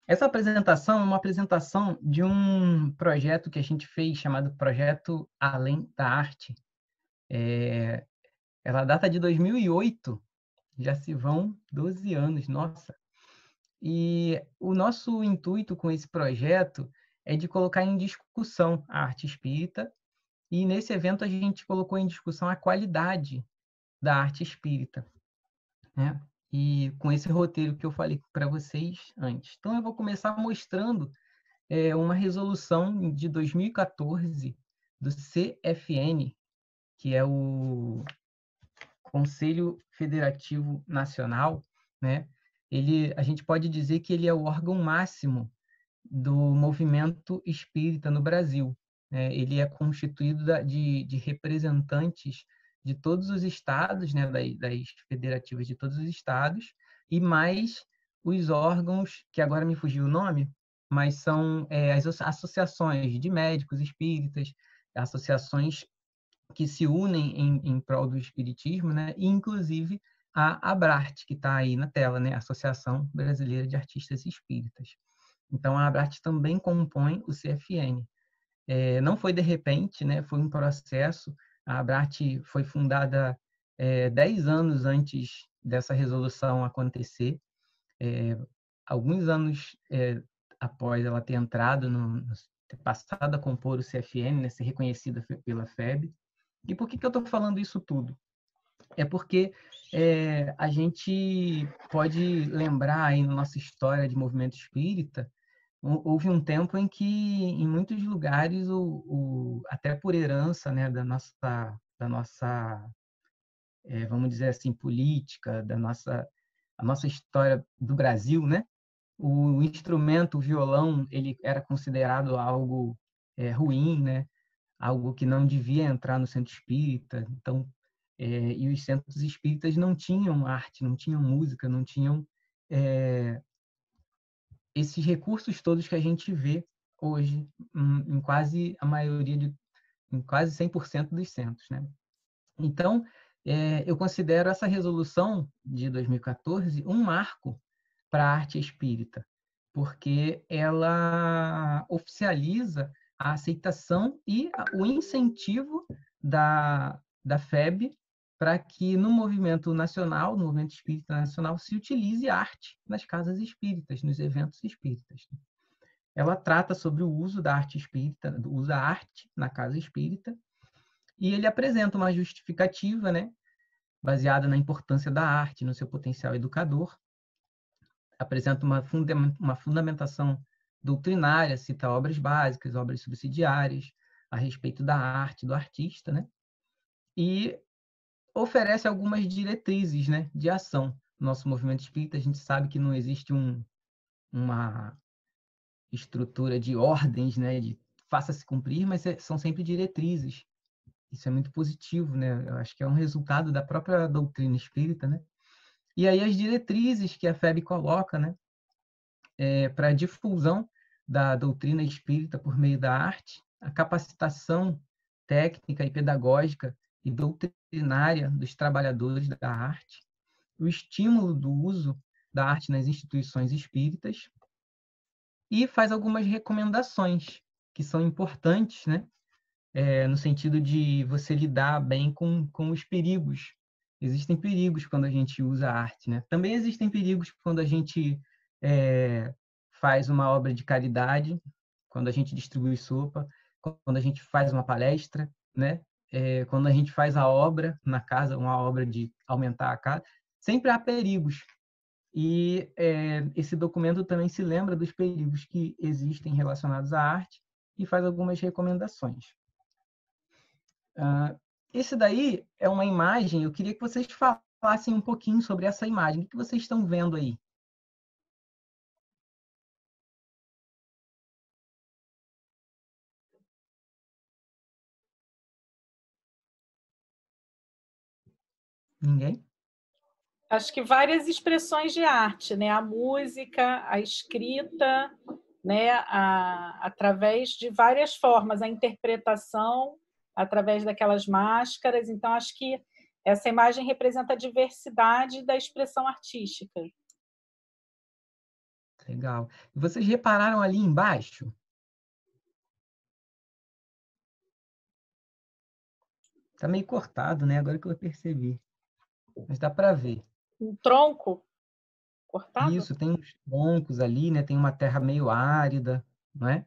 Essa apresentação é uma apresentação de um projeto que a gente fez chamado Projeto Além da Arte. Ela data de 2008, já se vão 12 anos, nossa. E o nosso intuito com esse projeto é de colocar em discussão a arte espírita, e nesse evento a gente colocou em discussão a qualidade da arte espírita, né? E com esse roteiro que eu falei para vocês antes. Então eu vou começar mostrando uma resolução de 2014 do CFN, que é o Conselho Federativo Nacional, né? A gente pode dizer que ele é o órgão máximo do movimento espírita no Brasil, né? Ele é constituído de representantes de todos os estados, né? Das federativas de todos os estados, e mais os órgãos, que agora me fugiu o nome, mas são as associações de médicos espíritas, associações que se unem em prol do espiritismo, né? E, inclusive, a ABRART, que está aí na tela, né? Associação Brasileira de Artistas Espíritas. Então, a ABRART também compõe o CFN. Não foi de repente, né? Foi um processo. A ABRART foi fundada 10 anos antes dessa resolução acontecer, alguns anos após ela ter entrado, ter passado a compor o CFN, né? Ser reconhecida pela FEB. E por que eu estou falando isso tudo? É porque a gente pode lembrar aí na nossa história de movimento espírita, houve um tempo em que, em muitos lugares, até por herança, né, da nossa vamos dizer assim, política, a nossa história do Brasil, né, o instrumento, o violão, ele era considerado algo ruim, né, algo que não devia entrar no centro espírita. Então, e os centros espíritas não tinham arte, não tinham música, não tinham esses recursos todos que a gente vê hoje em quase a maioria em quase 100% dos centros, né? Então, eu considero essa resolução de 2014 um marco para a arte espírita, porque ela oficializa a aceitação e o incentivo da FEB para que no movimento nacional, no movimento espírita nacional, se utilize arte nas casas espíritas, nos eventos espíritas. Ela trata sobre o uso da arte espírita, do uso da arte na casa espírita, e ele apresenta uma justificativa, né, baseada na importância da arte, no seu potencial educador, apresenta uma fundamentação doutrinária, cita obras básicas, obras subsidiárias a respeito da arte, do artista, né? E oferece algumas diretrizes, né, de ação. No nosso movimento espírita, a gente sabe que não existe uma estrutura de ordens, né, de faça-se cumprir, mas são sempre diretrizes. Isso é muito positivo, né? Eu acho que é um resultado da própria doutrina espírita, né? E aí as diretrizes que a FEB coloca, né, para a difusão da doutrina espírita por meio da arte, a capacitação técnica e pedagógica e doutrinária dos trabalhadores da arte, o estímulo do uso da arte nas instituições espíritas, e faz algumas recomendações que são importantes, né? No sentido de você lidar bem com os perigos. Existem perigos quando a gente usa a arte, né? Também existem perigos quando a gente faz uma obra de caridade, quando a gente distribui sopa, quando a gente faz uma palestra, né? Quando a gente faz a obra na casa, uma obra de aumentar a casa, sempre há perigos. E esse documento também se lembra dos perigos que existem relacionados à arte e faz algumas recomendações. Esse daí é uma imagem, eu queria que vocês falassem um pouquinho sobre essa imagem. O que vocês estão vendo aí? Ninguém? Acho que várias expressões de arte, né? A música, a escrita, né? Através de várias formas, a interpretação através daquelas máscaras. Então, acho que essa imagem representa a diversidade da expressão artística. Legal. E vocês repararam ali embaixo? Tá meio cortado, né? Agora que eu percebi. Mas dá para ver. Um tronco cortado? Isso, tem uns troncos ali, né? Tem uma terra meio árida, não é?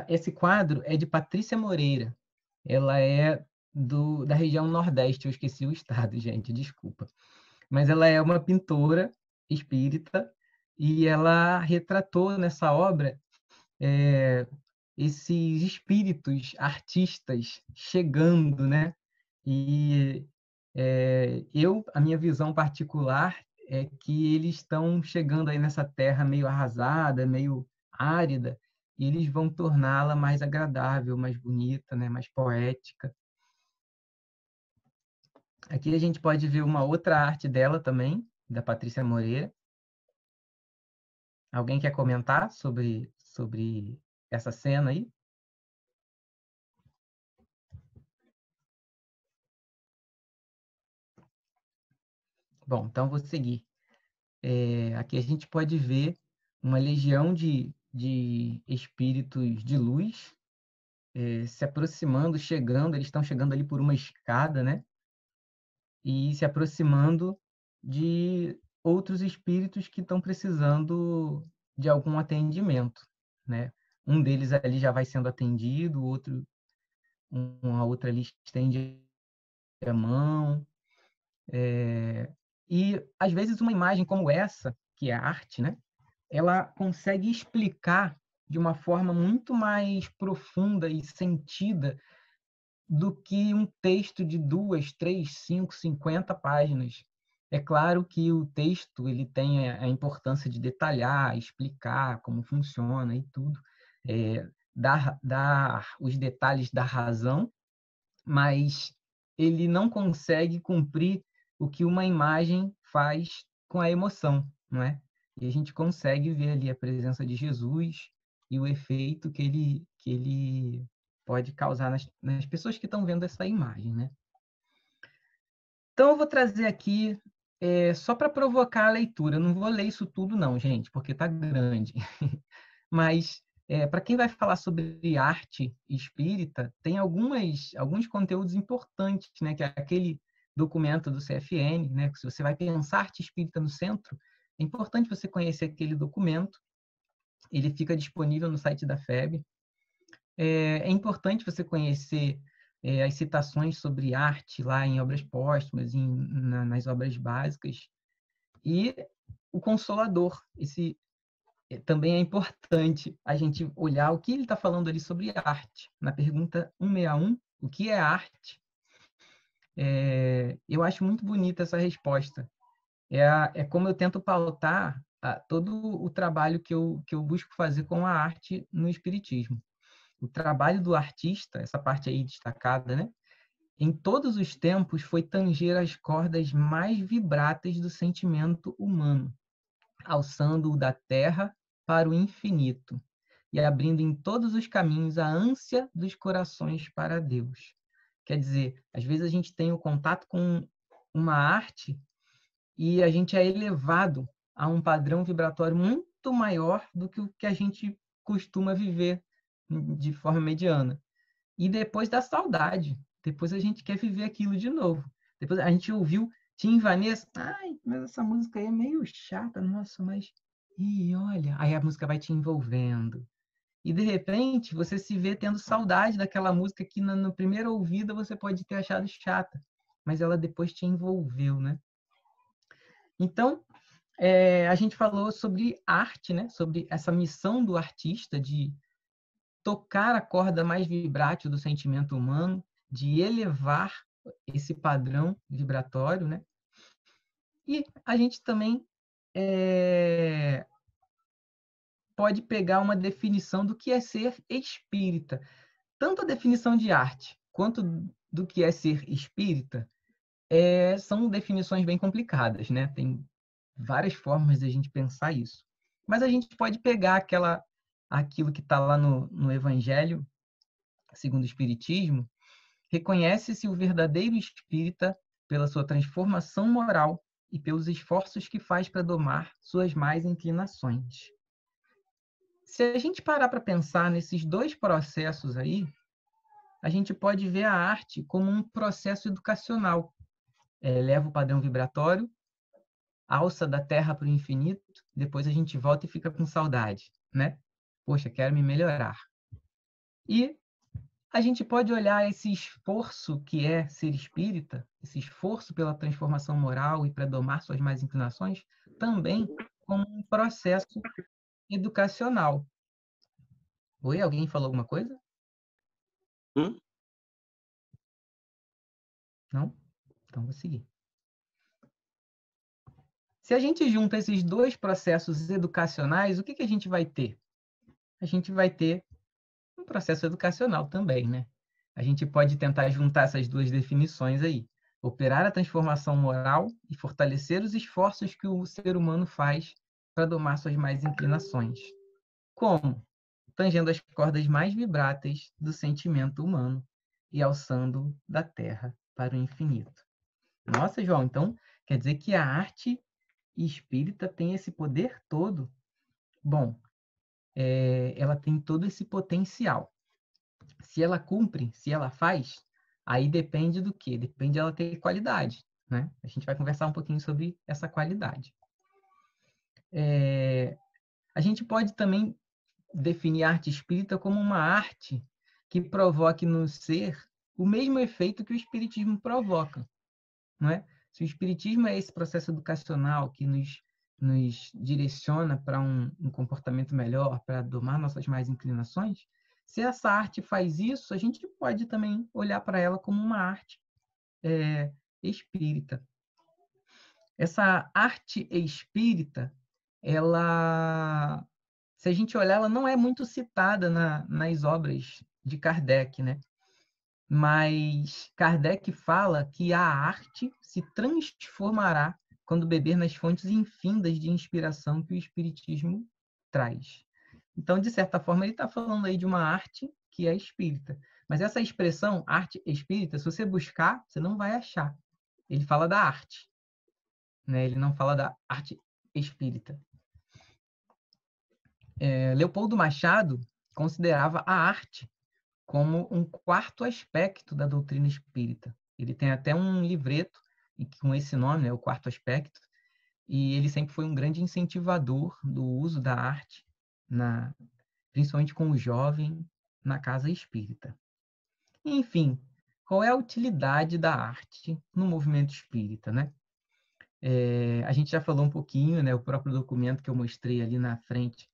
Esse quadro é de Patrícia Moreira. Ela é da região Nordeste, eu esqueci o estado, gente, desculpa. Mas ela é uma pintora espírita e ela retratou nessa obra é, esses espíritos artistas chegando, né? E a minha visão particular é que eles estão chegando aí nessa terra meio arrasada, meio árida, e eles vão torná-la mais agradável, mais bonita, né? Mais poética. Aqui a gente pode ver uma outra arte dela também, da Patrícia Moreira. Alguém quer comentar sobre essa cena aí? Bom, então vou seguir. Aqui a gente pode ver uma legião de espíritos de luz se aproximando, chegando, eles estão chegando ali por uma escada, né? E se aproximando de outros espíritos que estão precisando de algum atendimento, né? Um deles ali já vai sendo atendido, uma outra ali estende a mão. E, às vezes, uma imagem como essa, que é arte, né? Ela consegue explicar de uma forma muito mais profunda e sentida do que um texto de 2, 3, 5, 50 páginas. É claro que o texto ele tem a importância de detalhar, explicar como funciona e tudo, dar os detalhes da razão, mas ele não consegue cumprir o que uma imagem faz com a emoção, não é? E a gente consegue ver ali a presença de Jesus e o efeito que ele pode causar nas pessoas que estão vendo essa imagem, né? Então eu vou trazer aqui só para provocar a leitura. Eu não vou ler isso tudo não, gente, porque está grande. Mas para quem vai falar sobre arte espírita, tem alguns conteúdos importantes, né? Que é aquele documento do CFN, né? Que se você vai pensar arte espírita no centro, é importante você conhecer aquele documento. Ele fica disponível no site da FEB. É importante você conhecer as citações sobre arte lá em obras póstumas, nas obras básicas. E o Consolador, esse também é importante a gente olhar o que ele está falando ali sobre arte. Na pergunta 161, o que é arte? Eu acho muito bonita essa resposta. É como eu tento pautar todo o trabalho que eu busco fazer com a arte no Espiritismo. O trabalho do artista, essa parte aí destacada, né? Em todos os tempos foi tanger as cordas mais vibratas do sentimento humano, alçando-o da terra para o infinito e abrindo em todos os caminhos a ânsia dos corações para Deus. Quer dizer, às vezes a gente tem o contato com uma arte e a gente é elevado a um padrão vibratório muito maior do que o que a gente costuma viver de forma mediana. E depois dá saudade. Depois a gente quer viver aquilo de novo. Depois a gente ouviu Tim Vanessa. Ai, mas essa música aí é meio chata. Nossa, mas... E olha, aí a música vai te envolvendo. E de repente você se vê tendo saudade daquela música que no primeiro ouvido você pode ter achado chata, mas ela depois te envolveu, né? Então, a gente falou sobre arte, né? Sobre essa missão do artista de tocar a corda mais vibrátil do sentimento humano, de elevar esse padrão vibratório, né? E a gente também pode pegar uma definição do que é ser espírita. Tanto a definição de arte quanto do que é ser espírita são definições bem complicadas, né? Tem várias formas de a gente pensar isso. Mas a gente pode pegar aquilo que está lá no Evangelho, segundo o Espiritismo, reconhece-se o verdadeiro espírita pela sua transformação moral e pelos esforços que faz para domar suas más inclinações. Se a gente parar para pensar nesses dois processos aí, a gente pode ver a arte como um processo educacional. Eleva o padrão vibratório, alça da terra para o infinito, depois a gente volta e fica com saudade, né? Poxa, quero me melhorar. E a gente pode olhar esse esforço que é ser espírita, esse esforço pela transformação moral e para domar suas más inclinações, também como um processo educacional. Oi, alguém falou alguma coisa? Não? Então vou seguir. Se a gente junta esses dois processos educacionais, o que a gente vai ter? A gente vai ter um processo educacional também, né? A gente pode tentar juntar essas duas definições aí. Operar a transformação moral e fortalecer os esforços que o ser humano faz para domar suas más inclinações. Como? Tangendo as cordas mais vibráteis do sentimento humano e alçando da terra para o infinito. Nossa, João, então quer dizer que a arte espírita tem esse poder todo? Bom, ela tem todo esse potencial. Se ela cumpre, se ela faz, aí depende do quê? Depende de ela ter qualidade, né? A gente vai conversar um pouquinho sobre essa qualidade. A gente pode também definir a arte espírita como uma arte que provoque no ser o mesmo efeito que o espiritismo provoca, não é? Se o espiritismo é esse processo educacional que nos direciona para um comportamento melhor, para domar nossas más inclinações, se essa arte faz isso, a gente pode também olhar para ela como uma arte espírita. Essa arte espírita, ela, se a gente olhar, ela não é muito citada nas obras de Kardec, né? Mas Kardec fala que a arte se transformará quando beber nas fontes infindas de inspiração que o Espiritismo traz. Então, de certa forma, ele está falando aí de uma arte que é espírita. Mas essa expressão, arte espírita, se você buscar, você não vai achar. Ele fala da arte, né? Ele não fala da arte espírita. Leopoldo Machado considerava a arte como um quarto aspecto da doutrina espírita. Ele tem até um livreto com esse nome, né, o quarto aspecto, e ele sempre foi um grande incentivador do uso da arte, principalmente com o jovem, na casa espírita. Enfim, qual é a utilidade da arte no movimento espírita, né? A gente já falou um pouquinho, né, o próprio documento que eu mostrei ali na frente,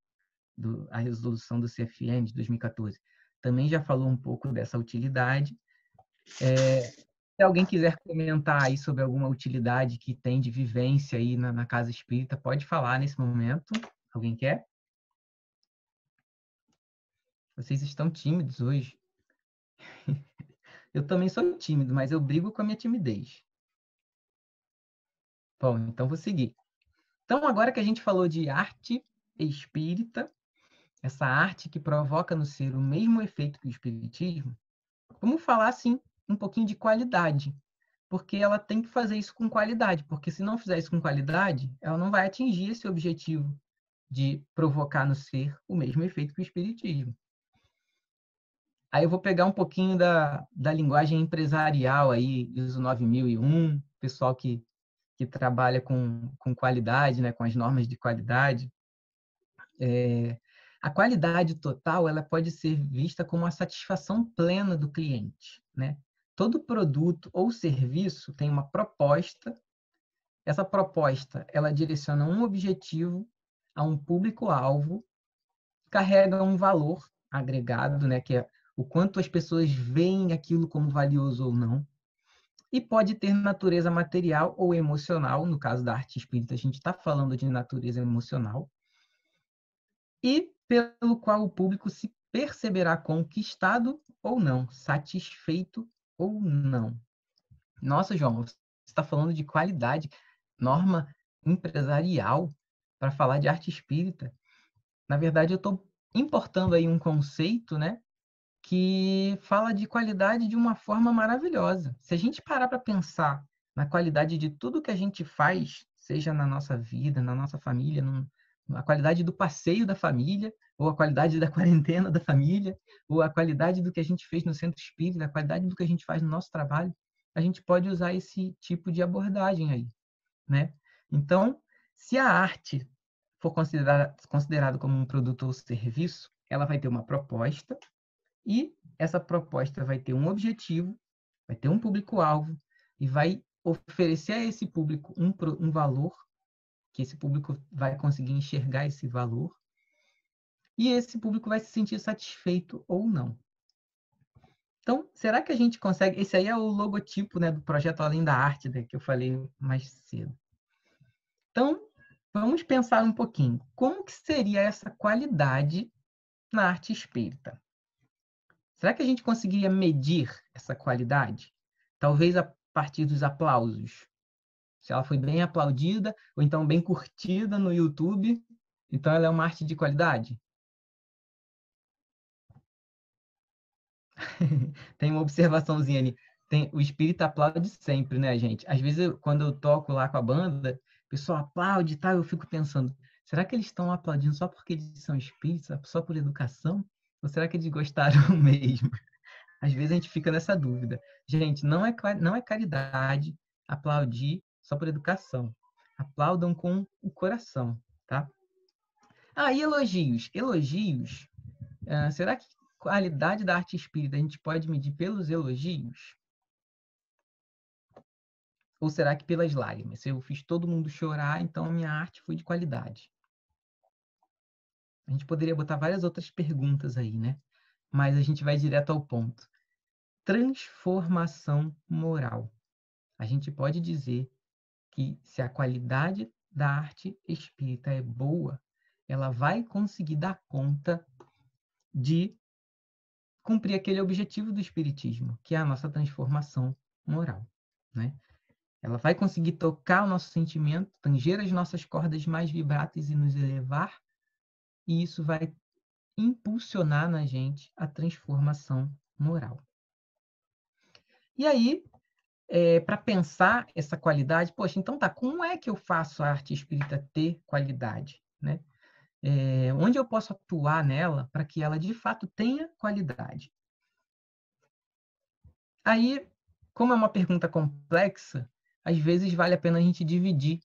a resolução do CFM de 2014, também já falou um pouco dessa utilidade. Se alguém quiser comentar aí sobre alguma utilidade que tem de vivência aí na casa espírita, pode falar nesse momento. Alguém quer? Vocês estão tímidos hoje. Eu também sou tímido, mas eu brigo com a minha timidez. Bom, então vou seguir. Então, agora que a gente falou de arte espírita, essa arte que provoca no ser o mesmo efeito que o espiritismo, vamos falar, assim, um pouquinho de qualidade. Porque ela tem que fazer isso com qualidade, porque se não fizer isso com qualidade, ela não vai atingir esse objetivo de provocar no ser o mesmo efeito que o espiritismo. Aí eu vou pegar um pouquinho da linguagem empresarial aí, ISO 9001, pessoal que trabalha com qualidade, né, com as normas de qualidade. A qualidade total ela pode ser vista como a satisfação plena do cliente, né? Todo produto ou serviço tem uma proposta. Essa proposta ela direciona um objetivo a um público-alvo, carrega um valor agregado, né, que é o quanto as pessoas veem aquilo como valioso ou não, e pode ter natureza material ou emocional. No caso da arte espírita, a gente está falando de natureza emocional, e pelo qual o público se perceberá conquistado ou não, satisfeito ou não. Nossa, João, você está falando de qualidade, norma empresarial para falar de arte espírita. Na verdade, eu estou importando aí um conceito, né, que fala de qualidade de uma forma maravilhosa. Se a gente parar para pensar na qualidade de tudo que a gente faz, seja na nossa vida, na nossa família, na qualidade do passeio da família, ou a qualidade da quarentena da família, ou a qualidade do que a gente fez no centro espírita, a qualidade do que a gente faz no nosso trabalho, a gente pode usar esse tipo de abordagem aí, né? Então, se a arte for considerada como um produto ou serviço, ela vai ter uma proposta e essa proposta vai ter um objetivo, vai ter um público-alvo e vai oferecer a esse público um valor, que esse público vai conseguir enxergar esse valor, e esse público vai se sentir satisfeito ou não. Então, será que a gente consegue... Esse aí é o logotipo, né, do projeto Além da Arte, né, que eu falei mais cedo. Então, vamos pensar um pouquinho. Como que seria essa qualidade na arte espírita? Será que a gente conseguiria medir essa qualidade? Talvez a partir dos aplausos. Se ela foi bem aplaudida, ou então bem curtida no YouTube, então ela é uma arte de qualidade? Tem uma observaçãozinha ali. O espírito aplaude sempre, né, gente? Às vezes, quando eu toco lá com a banda, o pessoal aplaude e tal, eu fico pensando, será que eles estão aplaudindo só porque eles são espíritos, só por educação? Ou será que eles gostaram mesmo? Às vezes a gente fica nessa dúvida. Gente, não é caridade aplaudir só por educação. Aplaudam com o coração, tá? Ah, e elogios. Elogios, será que a qualidade da arte espírita a gente pode medir pelos elogios? Ou será que pelas lágrimas? Se eu fiz todo mundo chorar, então a minha arte foi de qualidade. A gente poderia botar várias outras perguntas aí, né? Mas a gente vai direto ao ponto. Transformação moral. A gente pode dizer que se a qualidade da arte espírita é boa, ela vai conseguir dar conta de cumprir aquele objetivo do espiritismo, que é a nossa transformação moral, né? Ela vai conseguir tocar o nosso sentimento, tanger as nossas cordas mais vibratas e nos elevar, e isso vai impulsionar na gente a transformação moral. E aí, para pensar essa qualidade, poxa, então tá, como é que eu faço a arte espírita ter qualidade, né? Onde eu posso atuar nela para que ela de fato tenha qualidade? Aí, como é uma pergunta complexa, às vezes vale a pena a gente dividir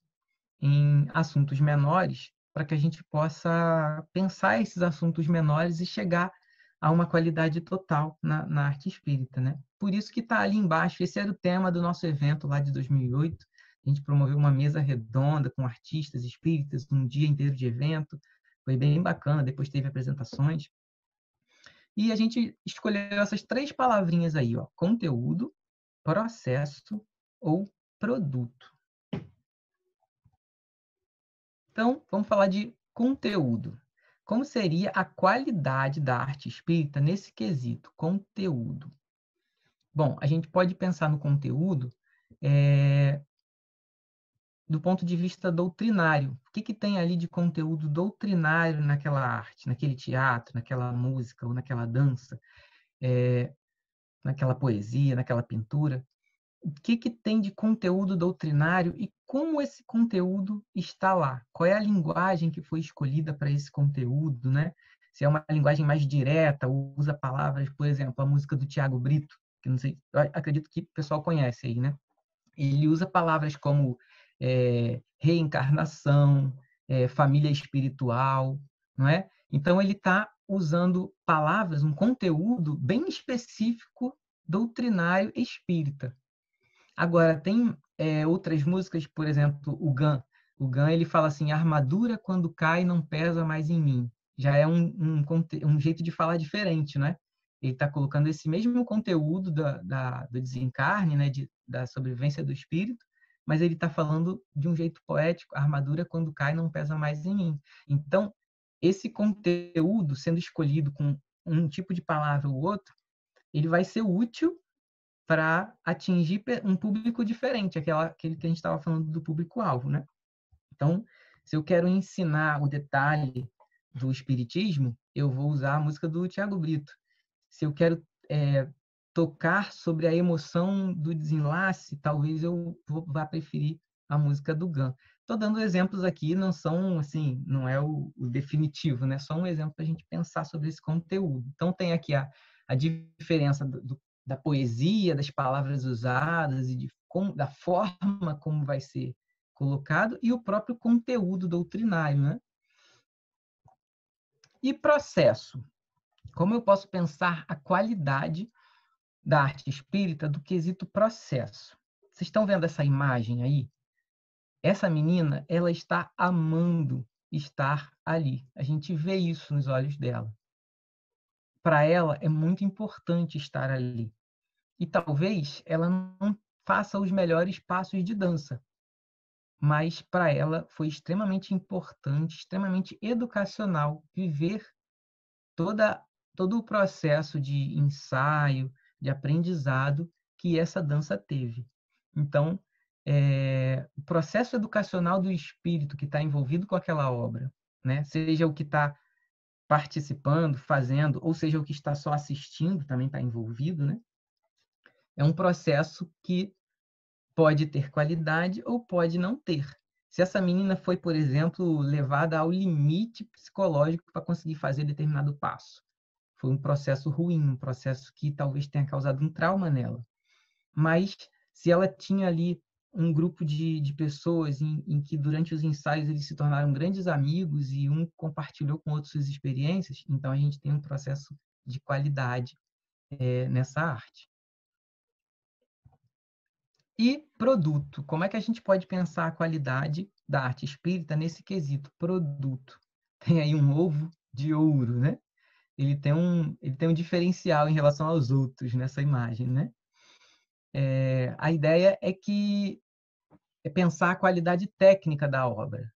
em assuntos menores para que a gente possa pensar esses assuntos menores e chegar a uma qualidade total na arte espírita, né? Por isso que está ali embaixo, esse era o tema do nosso evento lá de 2008, a gente promoveu uma mesa redonda com artistas espíritas, um dia inteiro de evento, foi bem bacana, depois teve apresentações, e a gente escolheu essas 3 palavrinhas aí, ó, conteúdo, processo ou produto. Então, vamos falar de conteúdo. Como seria a qualidade da arte espírita nesse quesito, conteúdo? Bom, a gente pode pensar no conteúdo do ponto de vista doutrinário. O que tem ali de conteúdo doutrinário naquela arte, naquele teatro, naquela música ou naquela dança, naquela poesia, naquela pintura? O que tem de conteúdo doutrinário e como esse conteúdo está lá? Qual é a linguagem que foi escolhida para esse conteúdo, né? Se é uma linguagem mais direta, usa palavras, por exemplo, a música do Tiago Brito, que não sei, acredito que o pessoal conhece aí, né? Ele usa palavras como reencarnação, família espiritual, não é? Então ele está usando palavras, um conteúdo bem específico doutrinário espírita. Agora, tem outras músicas, por exemplo, o Gun. O Gun, ele fala assim, a armadura quando cai não pesa mais em mim. Já é um jeito de falar diferente, né? Ele está colocando esse mesmo conteúdo do desencarne, né? Da sobrevivência do espírito, mas ele está falando de um jeito poético, a armadura quando cai não pesa mais em mim. Então, esse conteúdo sendo escolhido com um tipo de palavra ou outro, ele vai ser útil para atingir um público diferente, aquele que a gente estava falando do público-alvo, né? Então, se eu quero ensinar o detalhe do espiritismo, eu vou usar a música do Tiago Brito. Se eu quero tocar sobre a emoção do desenlace, talvez eu vá preferir a música do Gun. Estou dando exemplos aqui, não são assim, não é o definitivo, né? Só um exemplo para a gente pensar sobre esse conteúdo. Então tem aqui a diferença da poesia, das palavras usadas e da forma como vai ser colocado e o próprio conteúdo doutrinário, né? E processo. Como eu posso pensar a qualidade da arte espírita do quesito processo? Vocês estão vendo essa imagem aí? Essa menina, ela está amando estar ali. A gente vê isso nos olhos dela. Para ela, é muito importante estar ali. E talvez ela não faça os melhores passos de dança, mas para ela foi extremamente importante, extremamente educacional viver todo o processo de ensaio, de aprendizado que essa dança teve. Então, o processo educacional do espírito que está envolvido com aquela obra, né? Seja o que está participando, fazendo, ou seja o que está só assistindo, também está envolvido, né? É um processo que pode ter qualidade ou pode não ter. Se essa menina foi, por exemplo, levada ao limite psicológico para conseguir fazer determinado passo, foi um processo ruim, um processo que talvez tenha causado um trauma nela. Mas se ela tinha ali um grupo de pessoas em que durante os ensaios eles se tornaram grandes amigos e um compartilhou com outros suas experiências, então a gente tem um processo de qualidade nessa arte. E produto. Como é que a gente pode pensar a qualidade da arte espírita nesse quesito? Produto. Tem aí um ovo de ouro, né? Ele tem um diferencial em relação aos outros nessa imagem, né? A ideia é pensar a qualidade técnica da obra.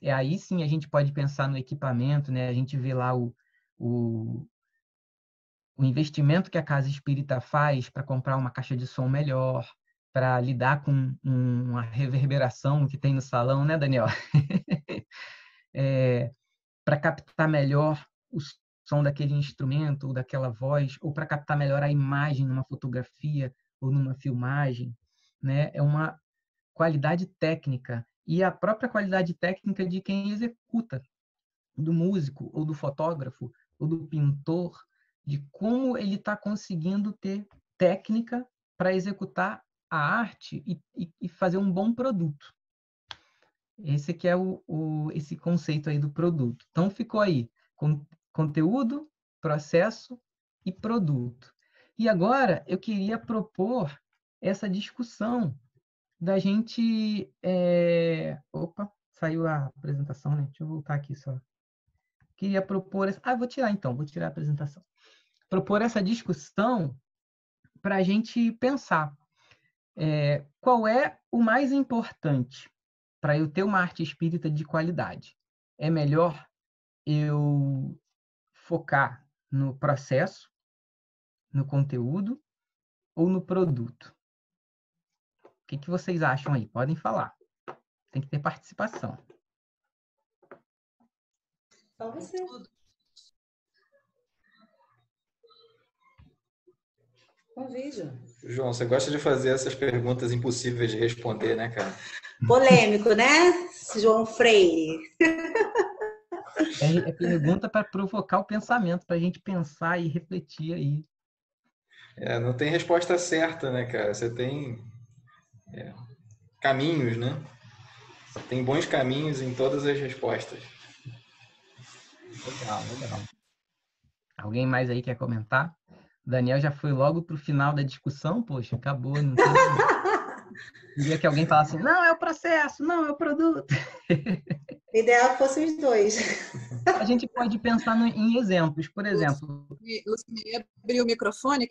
Aí sim a gente pode pensar no equipamento, né? A gente vê lá o investimento que a casa espírita faz para comprar uma caixa de som melhor, para lidar com uma reverberação que tem no salão, né, Daniel? Para captar melhor o som daquele instrumento ou daquela voz, ou para captar melhor a imagem numa fotografia ou numa filmagem, né? É uma qualidade técnica e a própria qualidade técnica de quem executa, do músico ou do fotógrafo ou do pintor, de como ele está conseguindo ter técnica para executar a arte e fazer um bom produto. Esse que é esse conceito aí do produto. Então, ficou aí conteúdo, processo e produto. E agora, eu queria propor essa discussão da gente... Opa, saiu a apresentação, né? Deixa eu voltar aqui só. Queria propor... vou tirar então, vou tirar a apresentação. Propor essa discussão para a gente pensar qual é o mais importante para eu ter uma arte espírita de qualidade. É melhor eu focar no processo, no conteúdo ou no produto? O que vocês acham aí? Podem falar. Tem que ter participação. Só você. Convido. João, você gosta de fazer essas perguntas impossíveis de responder, né, cara? Polêmico, né? João Freire. É pergunta para provocar o pensamento, para a gente pensar e refletir aí. Não tem resposta certa, né, cara? Você tem caminhos, né? Você tem bons caminhos em todas as respostas. Legal, legal. Alguém mais aí quer comentar? O Daniel já foi logo para o final da discussão, poxa, acabou. Não tem... Queria que alguém falasse assim, não, é o processo, não, é o produto. O ideal é que fossem os dois. A gente pode pensar em exemplos, por exemplo. Lucineia abriu o microfone?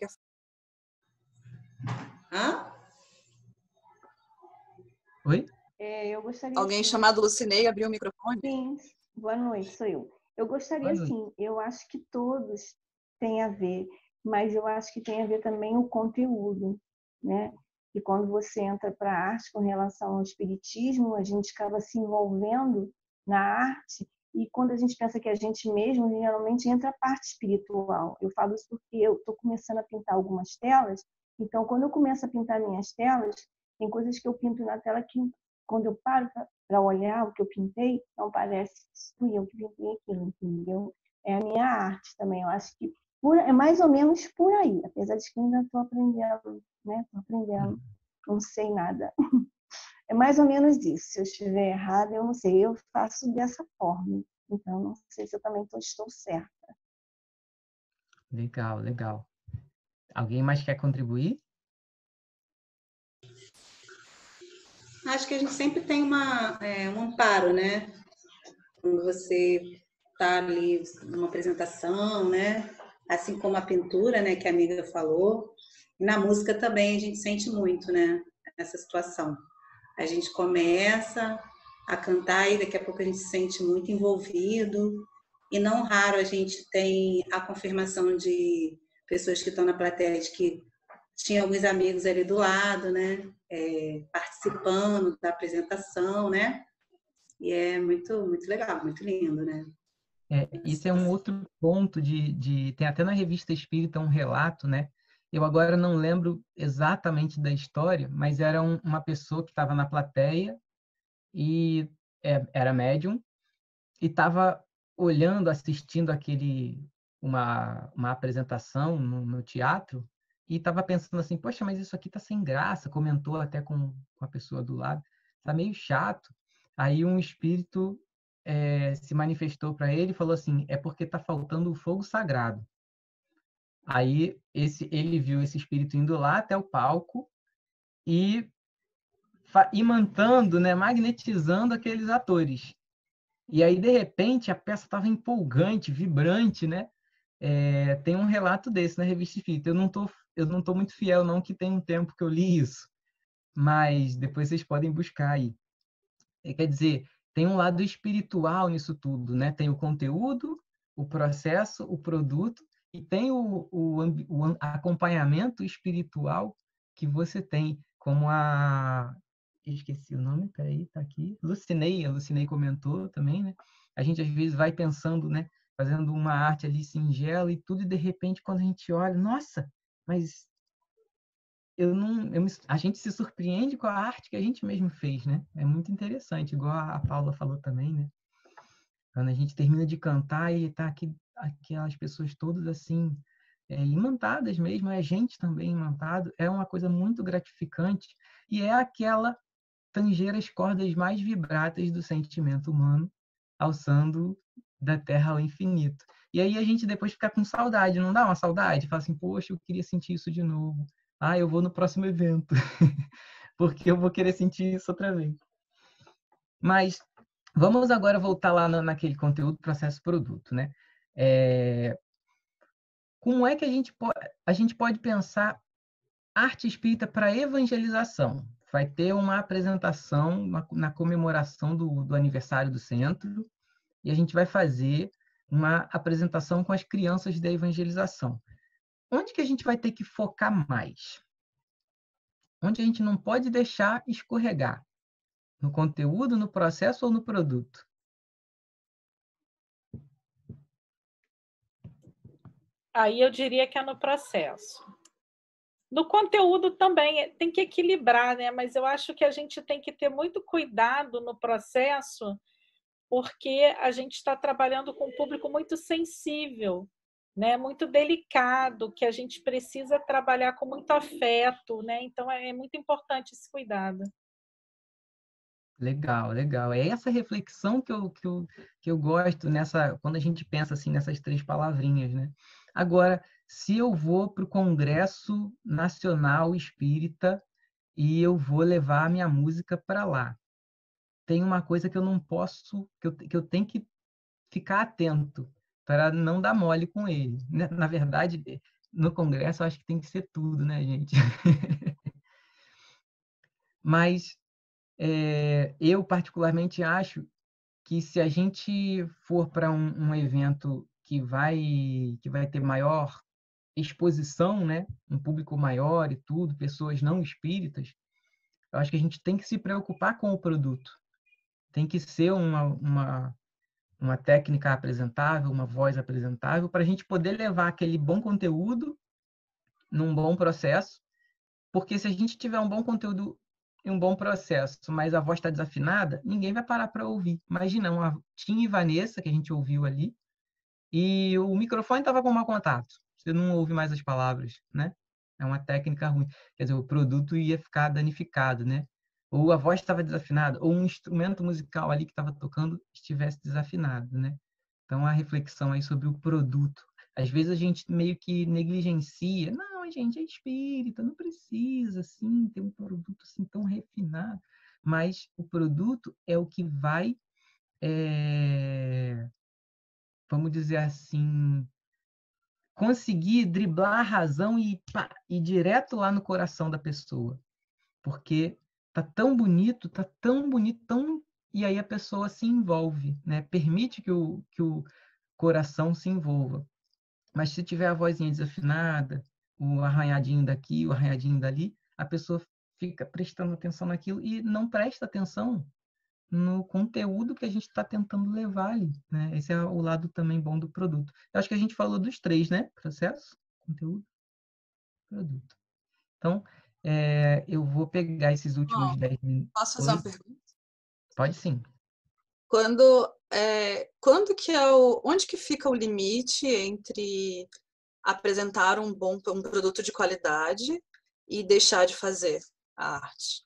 Hã? Oi? Eu gostaria... Alguém chamado Lucineia abriu o microfone? Sim, boa noite, sou eu. Eu gostaria, sim, eu acho que todos têm a ver, mas eu acho que tem a ver também o conteúdo, né? E quando você entra para a arte com relação ao espiritismo, a gente acaba se envolvendo na arte E quando a gente pensa que a gente mesmo, geralmente entra a parte espiritual. Eu falo isso porque eu estou começando a pintar algumas telas, então quando eu começo a pintar minhas telas, tem coisas que eu pinto na tela que, quando eu paro para olhar o que eu pintei, não parece que fui eu que pintei aquilo, entendeu? É a minha arte também. Eu acho que é mais ou menos por aí, apesar de que ainda estou aprendendo, né? Estou aprendendo, não sei nada. É mais ou menos isso. Se eu estiver errada, eu não sei. Eu faço dessa forma. Então, não sei se eu também estou certa. Legal, legal. Alguém mais quer contribuir? Acho que a gente sempre tem um amparo, né? Quando você está ali numa apresentação, né? Assim como a pintura, né? Que a amiga falou. E na música também a gente sente muito, né? Essa situação. A gente começa a cantar e daqui a pouco a gente se sente muito envolvido. E não raro a gente tem a confirmação de pessoas que estão na plateia de que tinha alguns amigos ali do lado, né? Participando da apresentação, né? E é muito, muito legal, muito lindo, né? Isso é um outro ponto tem até na Revista Espírita um relato, né? Eu agora não lembro exatamente da história, mas era uma pessoa que estava na plateia e era médium e estava olhando, assistindo uma apresentação no teatro e estava pensando assim, poxa, mas isso aqui tá sem graça, comentou até com a pessoa do lado, tá meio chato. Aí um espírito se manifestou para ele e falou assim, é porque tá faltando o fogo sagrado. Aí ele viu esse espírito indo lá até o palco e imantando, né, magnetizando aqueles atores. E aí, de repente, a peça estava empolgante, vibrante, né? Tem um relato desse na Revista Espírita. Eu não tô muito fiel, não, que tem um tempo que eu li isso. Mas depois vocês podem buscar aí. Quer dizer, tem um lado espiritual nisso tudo, né? Tem o conteúdo, o processo, o produto, e tem o acompanhamento espiritual que você tem, como eu esqueci o nome, peraí, tá aqui. A Lucinei comentou também, né? A gente às vezes vai pensando, né? Fazendo uma arte ali singela e tudo, e de repente, quando a gente olha, nossa, mas a gente se surpreende com a arte que a gente mesmo fez, né? É muito interessante, igual a Paula falou também, né? Quando a gente termina de cantar e tá aquelas pessoas todas assim, imantadas mesmo, a gente também imantado, é uma coisa muito gratificante e é aquela tanger as cordas mais vibratas do sentimento humano, alçando da terra ao infinito. E aí a gente depois fica com saudade, não dá uma saudade? Fala assim, poxa, eu queria sentir isso de novo. Ah, eu vou no próximo evento, porque eu vou querer sentir isso outra vez. Mas vamos agora voltar lá naquele conteúdo, processo, produto, né? Como é que a gente pode pensar arte espírita para evangelização? Vai ter uma apresentação na comemoração do aniversário do centro e a gente vai fazer uma apresentação com as crianças da evangelização. Onde que a gente vai ter que focar mais? Onde a gente não pode deixar escorregar? No conteúdo, no processo ou no produto? Aí eu diria que é no processo. No conteúdo também tem que equilibrar, né? Mas eu acho que a gente tem que ter muito cuidado no processo, porque a gente está trabalhando com um público muito sensível, né? Muito delicado, que a gente precisa trabalhar com muito afeto, né? Então é muito importante esse cuidado. Legal, legal. É essa reflexão que eu gosto quando a gente pensa assim nessas três palavrinhas, né? Agora, se eu vou para o Congresso Nacional Espírita e eu vou levar a minha música para lá, tem uma coisa que eu não posso, que eu tenho que ficar atento para não dar mole com ele. Na verdade, no Congresso, eu acho que tem que ser tudo, né, gente? Mas eu particularmente acho que se a gente for para um evento que vai ter maior exposição, né, um público maior e tudo, pessoas não espíritas, eu acho que a gente tem que se preocupar com o produto. Tem que ser uma técnica apresentável, uma voz apresentável, para a gente poder levar aquele bom conteúdo num bom processo, porque se a gente tiver um bom conteúdo e um bom processo, mas a voz está desafinada, ninguém vai parar para ouvir. Imagina, uma Tim e Vanessa, que a gente ouviu ali, e o microfone estava com mau contato. Você não ouve mais as palavras, né? É uma técnica ruim. Quer dizer, o produto ia ficar danificado, né? Ou a voz estava desafinada, ou um instrumento musical ali que estava tocando estivesse desafinado, né? Então, a reflexão aí sobre o produto. Às vezes a gente meio que negligencia. Não, gente, é espírita, não precisa, assim, ter um produto assim tão refinado. Mas o produto é o que vai, vamos dizer assim, conseguir driblar a razão e pá, ir direto lá no coração da pessoa. Porque tá tão bonito, tá tão bonito, tão... E aí a pessoa se envolve, né? Permite que o coração se envolva. Mas se tiver a vozinha desafinada, o arranhadinho daqui, o arranhadinho dali, a pessoa fica prestando atenção naquilo e não presta atenção no conteúdo que a gente está tentando levar ali, né? Esse é o lado também bom do produto. Eu acho que a gente falou dos três, né? Processo, conteúdo, produto. Então, eu vou pegar esses últimos Bom, 10 minutos. posso fazer uma pergunta? Pode sim. Quando que onde que fica o limite entre apresentar um produto de qualidade e deixar de fazer a arte?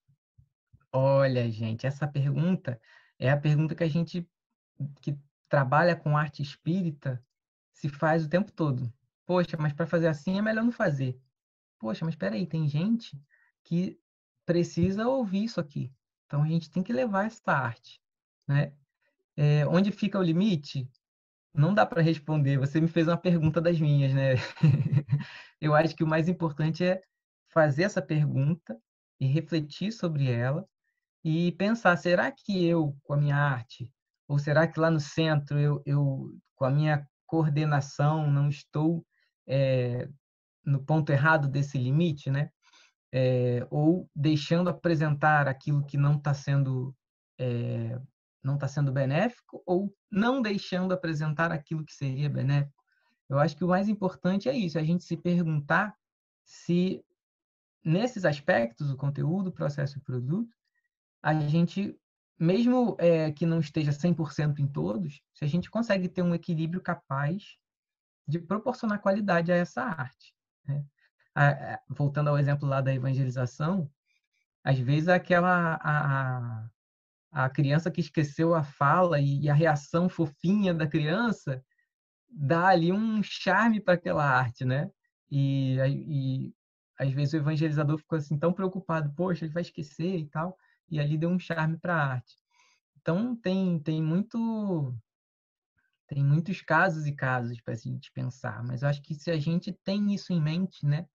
Olha, gente, essa pergunta é a pergunta que a gente que trabalha com arte espírita se faz o tempo todo. Poxa, mas para fazer assim é melhor não fazer. Poxa, mas espera aí, tem gente que precisa ouvir isso aqui. Então a gente tem que levar essa arte, né? Onde fica o limite? Não dá para responder. Você me fez uma pergunta das minhas, né? Eu acho que o mais importante é fazer essa pergunta e refletir sobre ela e pensar, será que eu, com a minha arte, ou será que lá no centro, com a minha coordenação, não estou no ponto errado desse limite, né? Ou deixando apresentar aquilo que não está sendo benéfico, ou não deixando apresentar aquilo que seria benéfico. Eu acho que o mais importante é isso, a gente se perguntar se, nesses aspectos, o conteúdo, o processo e o produto, a gente, mesmo que não esteja 100% em todos, se a gente consegue ter um equilíbrio capaz de proporcionar qualidade a essa arte, né? Voltando ao exemplo lá da evangelização, às vezes a criança que esqueceu a fala e a reação fofinha da criança dá ali um charme para aquela arte, né? E às vezes o evangelizador ficou assim tão preocupado, poxa, ele vai esquecer e tal, e ali deu um charme para a arte. Então tem muitos casos e casos para a gente pensar, mas eu acho que se a gente tem isso em mente, né?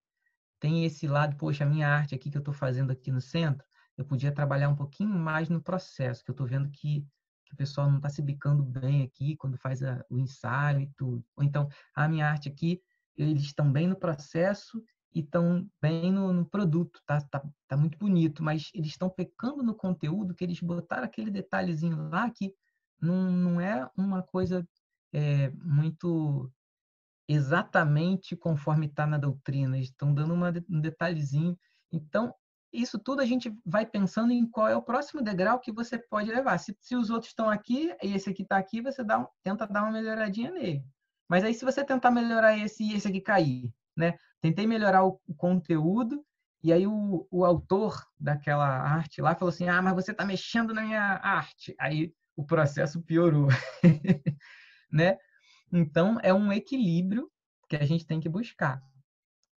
Tem esse lado, poxa, a minha arte aqui que eu estou fazendo aqui no centro, eu podia trabalhar um pouquinho mais no processo, que eu estou vendo que o pessoal não está se bicando bem aqui quando faz o ensaio e tudo. Ou então, a minha arte aqui, eles estão bem no processo e estão bem no produto, tá muito bonito, mas eles estão pecando no conteúdo, que eles botaram aquele detalhezinho lá que não é uma coisa muito exatamente conforme está na doutrina, eles estão dando um detalhezinho. Então, isso tudo a gente vai pensando em qual é o próximo degrau que você pode levar. Se os outros estão aqui e esse aqui está aqui, você tenta dar uma melhoradinha nele. Mas aí, se você tentar melhorar esse e esse aqui cair, né? Tentei melhorar o conteúdo, e aí o autor daquela arte lá falou assim: ah, mas você está mexendo na minha arte. Aí o processo piorou. Né? Então, é um equilíbrio que a gente tem que buscar.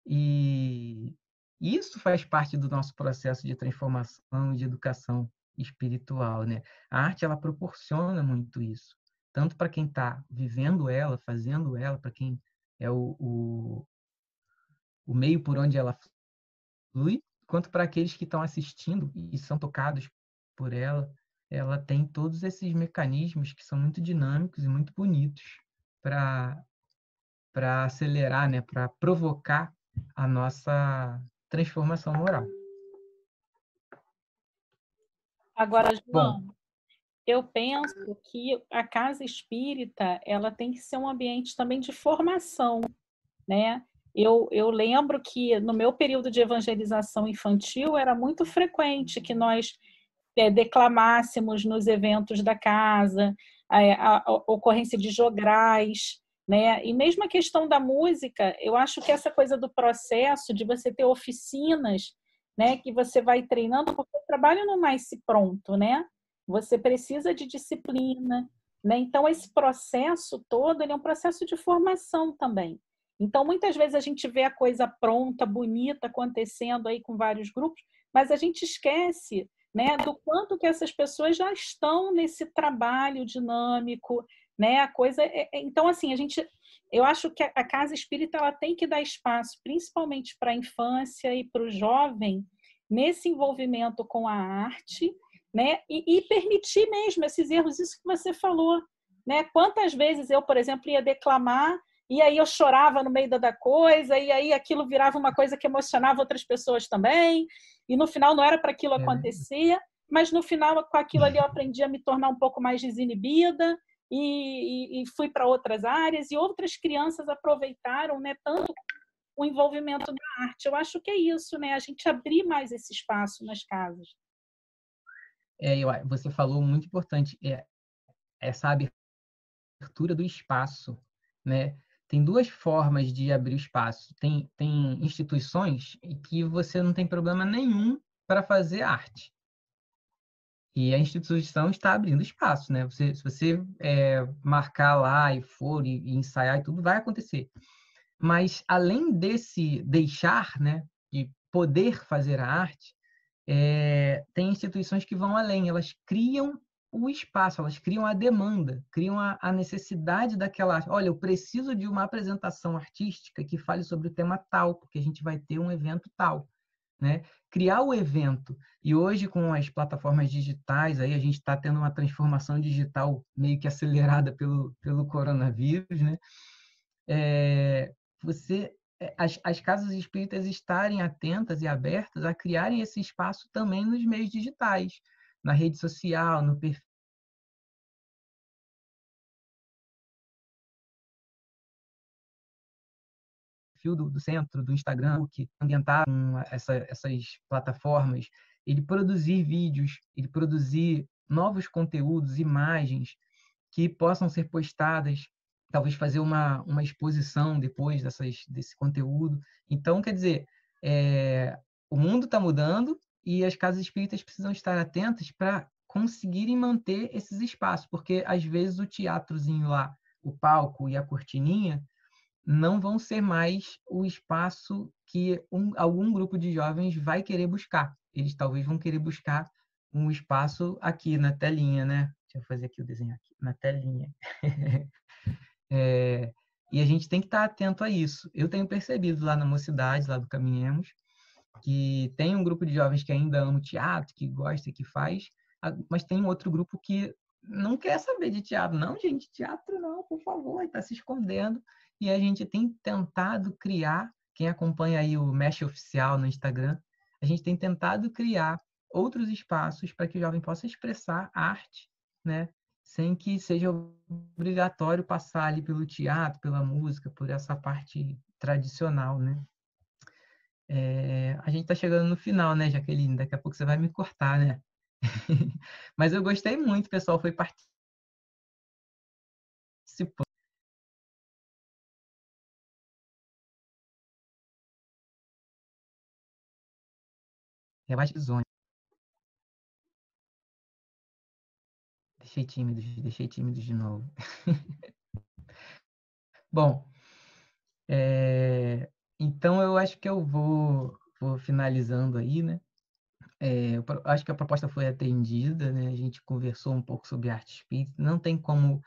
E isso faz parte do nosso processo de transformação, de educação espiritual, né? A arte, ela proporciona muito isso. Tanto para quem está vivendo ela, fazendo ela, para quem é o meio por onde ela flui, quanto para aqueles que estão assistindo e são tocados por ela. Ela tem todos esses mecanismos que são muito dinâmicos e muito bonitos para acelerar, né, para provocar a nossa transformação moral. Agora, Bom, João, eu penso que a casa espírita ela tem que ser um ambiente também de formação, né? Eu lembro que no meu período de evangelização infantil era muito frequente que nós declamássemos nos eventos da casa, a ocorrência de jograis, né? E mesmo a questão da música, eu acho que essa coisa do processo de você ter oficinas, né, que você vai treinando, porque o trabalho não nasce pronto, né? Você precisa de disciplina, né? Então esse processo todo, ele é um processo de formação também. Então muitas vezes a gente vê a coisa pronta, bonita acontecendo aí com vários grupos, mas a gente esquece, né, do quanto que essas pessoas já estão nesse trabalho dinâmico, né? A coisa então assim, eu acho que a casa espírita ela tem que dar espaço, principalmente para a infância e para o jovem, nesse envolvimento com a arte, né? E permitir mesmo esses erros, isso que você falou, né? Quantas vezes eu, por exemplo, ia declamar e aí eu chorava no meio da coisa, e aí aquilo virava uma coisa que emocionava outras pessoas também, e no final não era para aquilo acontecer, mas no final com aquilo ali eu aprendi a me tornar um pouco mais desinibida, e fui para outras áreas, e outras crianças aproveitaram, né, tanto o envolvimento da arte. Eu acho que é isso, né? A gente abrir mais esse espaço nas casas. Você falou muito importante, essa abertura do espaço, né? Tem duas formas de abrir o espaço. Tem instituições em que você não tem problema nenhum para fazer arte. E a instituição está abrindo espaço, né? Se você marcar lá e for e ensaiar e tudo, vai acontecer. Mas, além desse deixar, né, de poder fazer a arte, tem instituições que vão além. Elas criam o espaço, elas criam a demanda, criam a necessidade daquela arte. Olha, eu preciso de uma apresentação artística que fale sobre o tema tal, porque a gente vai ter um evento tal, né? Criar o evento. E hoje, com as plataformas digitais, aí a gente está tendo uma transformação digital meio que acelerada pelo coronavírus, né? As casas espíritas estarem atentas e abertas a criarem esse espaço também nos meios digitais, na rede social, no perfil do centro, do Instagram, que ambientar com essas plataformas, ele produzir vídeos, ele produzir novos conteúdos, imagens que possam ser postadas, talvez fazer uma exposição depois desse conteúdo. Então, quer dizer, o mundo está mudando e as casas espíritas precisam estar atentas para conseguirem manter esses espaços, porque às vezes o teatrozinho lá, o palco e a cortininha não vão ser mais o espaço que algum grupo de jovens vai querer buscar. Eles talvez vão querer buscar um espaço aqui na telinha, né? Deixa eu fazer aqui o desenho aqui, na telinha. E a gente tem que estar atento a isso. Eu tenho percebido lá na Mocidade, lá do Caminhemos, que tem um grupo de jovens que ainda ama o teatro, que gosta, que faz, mas tem um outro grupo que não quer saber de teatro. Não, gente, teatro não, por favor, está se escondendo. E a gente tem tentado criar, quem acompanha aí o Mesh Oficial no Instagram, a gente tem tentado criar outros espaços para que o jovem possa expressar arte, né? Sem que seja obrigatório passar ali pelo teatro, pela música, por essa parte tradicional, né? A gente está chegando no final, né, Jaqueline? Daqui a pouco você vai me cortar, né? Mas eu gostei muito, o pessoal foi participando. Rebate de zona. Deixei tímidos de novo. Bom, então eu acho que eu vou finalizando aí, né? Eu acho que a proposta foi atendida, né? A gente conversou um pouco sobre arte espírita. Não tem como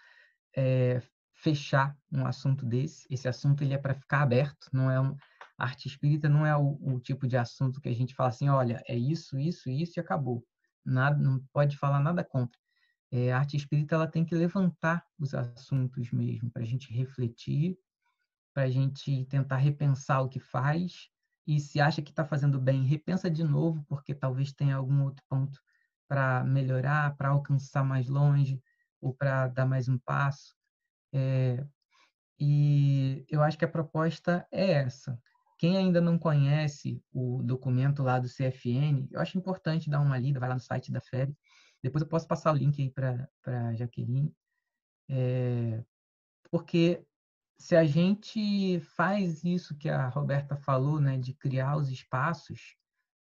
fechar um assunto desse. Esse assunto ele é para ficar aberto. Não é arte espírita não é o tipo de assunto que a gente fala assim, olha, é isso, isso, isso e acabou. Nada, não pode falar nada contra. A arte espírita ela tem que levantar os assuntos mesmo para a gente refletir, para a gente tentar repensar o que faz, e se acha que está fazendo bem, repensa de novo, porque talvez tenha algum outro ponto para melhorar, para alcançar mais longe ou para dar mais um passo. E eu acho que a proposta é essa. Quem ainda não conhece o documento lá do CFN, eu acho importante dar uma lida, vai lá no site da FEB. Depois eu posso passar o link aí para a Jaqueline. Porque se a gente faz isso que a Roberta falou, né, de criar os espaços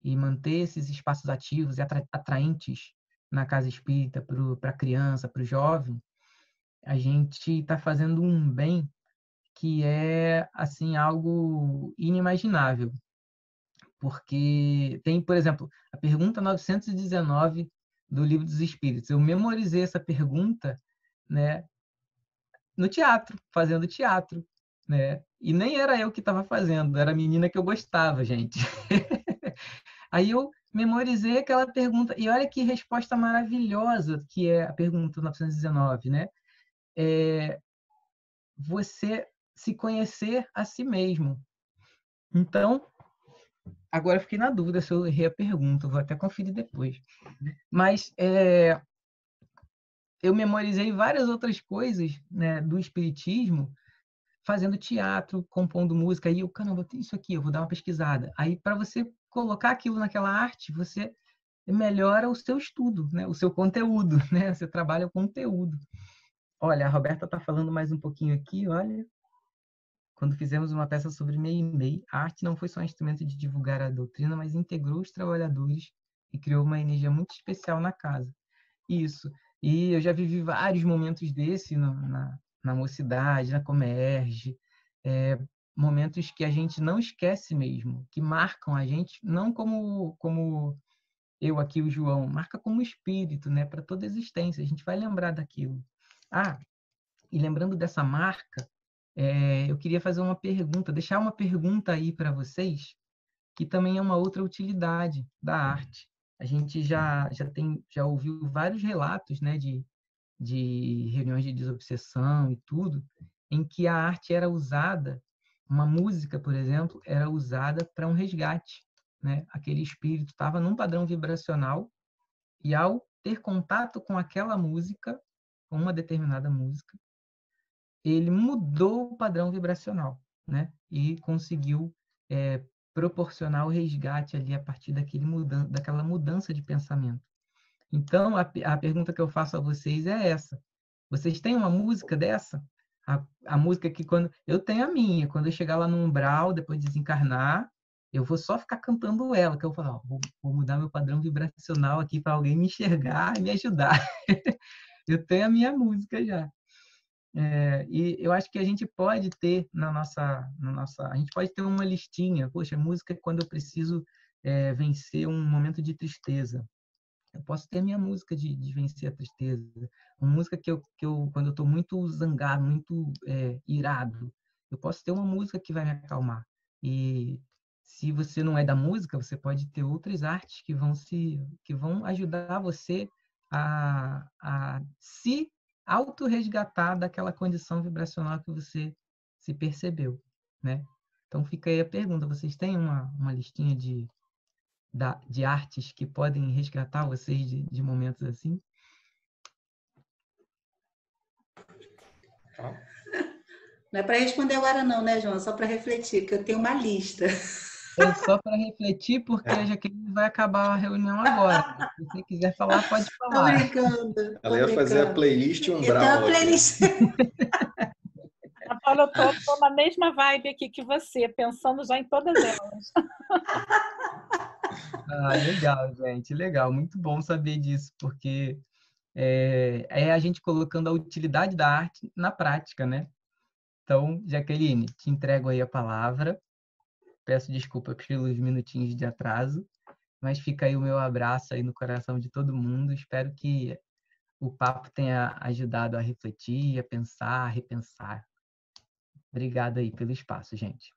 e manter esses espaços ativos e atraentes na casa espírita para a criança, para o jovem, a gente está fazendo um bem que é assim algo inimaginável, porque tem, por exemplo, a pergunta 919 do Livro dos Espíritos. Eu memorizei essa pergunta, né, no teatro, fazendo teatro, né? E nem era eu que estava fazendo, era a menina que eu gostava, gente. Aí eu memorizei aquela pergunta e olha que resposta maravilhosa que é a pergunta 919, né? Você se conhecer a si mesmo. Então, agora eu fiquei na dúvida se eu errei a pergunta, vou até conferir depois. Mas eu memorizei várias outras coisas, né, do espiritismo, fazendo teatro, compondo música, aí eu, caramba, isso aqui, eu vou dar uma pesquisada. Aí, para você colocar aquilo naquela arte, você melhora o seu estudo, né, o seu conteúdo, né, você trabalha o conteúdo. Olha, a Roberta está falando mais um pouquinho aqui, olha. Quando fizemos uma peça sobre Meimei, a arte não foi só um instrumento de divulgar a doutrina, mas integrou os trabalhadores e criou uma energia muito especial na casa. Isso. E eu já vivi vários momentos desse na mocidade, na Comerge, momentos que a gente não esquece mesmo, que marcam a gente, não como eu aqui, o João, marca como espírito, né, para toda a existência. A gente vai lembrar daquilo. Ah, e lembrando dessa marca, eu queria fazer uma pergunta, deixar uma pergunta aí para vocês, que também é uma outra utilidade da arte. A gente já ouviu vários relatos, né, de reuniões de desobsessão e tudo, em que a arte era usada, uma música, por exemplo, era usada para um resgate, né? Aquele espírito estava num padrão vibracional e ao ter contato com aquela música, com uma determinada música, ele mudou o padrão vibracional, né? E conseguiu proporcionar o resgate ali a partir daquela mudança de pensamento. Então, a pergunta que eu faço a vocês é essa. Vocês têm uma música dessa? A música que quando... Eu tenho a minha. Quando eu chegar lá no umbral, depois de desencarnar, eu vou só ficar cantando ela, que eu vou falar, vou mudar meu padrão vibracional aqui para alguém me enxergar e me ajudar. Eu tenho a minha música já. E eu acho que a gente pode ter a gente pode ter uma listinha. Poxa, música quando eu preciso vencer um momento de tristeza. Eu posso ter a minha música de vencer a tristeza. Uma música que eu quando eu estou muito zangado, muito irado, eu posso ter uma música que vai me acalmar. E se você não é da música, você pode ter outras artes que vão ajudar você a se autorresgatar daquela condição vibracional que você se percebeu, né? Então fica aí a pergunta, vocês têm uma listinha de artes que podem resgatar vocês de momentos assim? Não é para responder agora não, né, João? Só para refletir, porque eu tenho uma lista. É só para refletir, porque a Jaqueline vai acabar a reunião agora. Se você quiser falar, pode Tô falar. brincando, tô Ela ia fazer a brincando. playlist Então, Umbral a playlist... A Paula, eu estou na mesma vibe aqui que você, pensando já em todas elas. Ah, legal, gente, legal. Muito bom saber disso, porque é a gente colocando a utilidade da arte na prática, né? Então, Jaqueline, te entrego aí a palavra. Peço desculpa pelos minutinhos de atraso, mas fica aí o meu abraço aí no coração de todo mundo. Espero que o papo tenha ajudado a refletir, a pensar, a repensar. Obrigado aí pelo espaço, gente.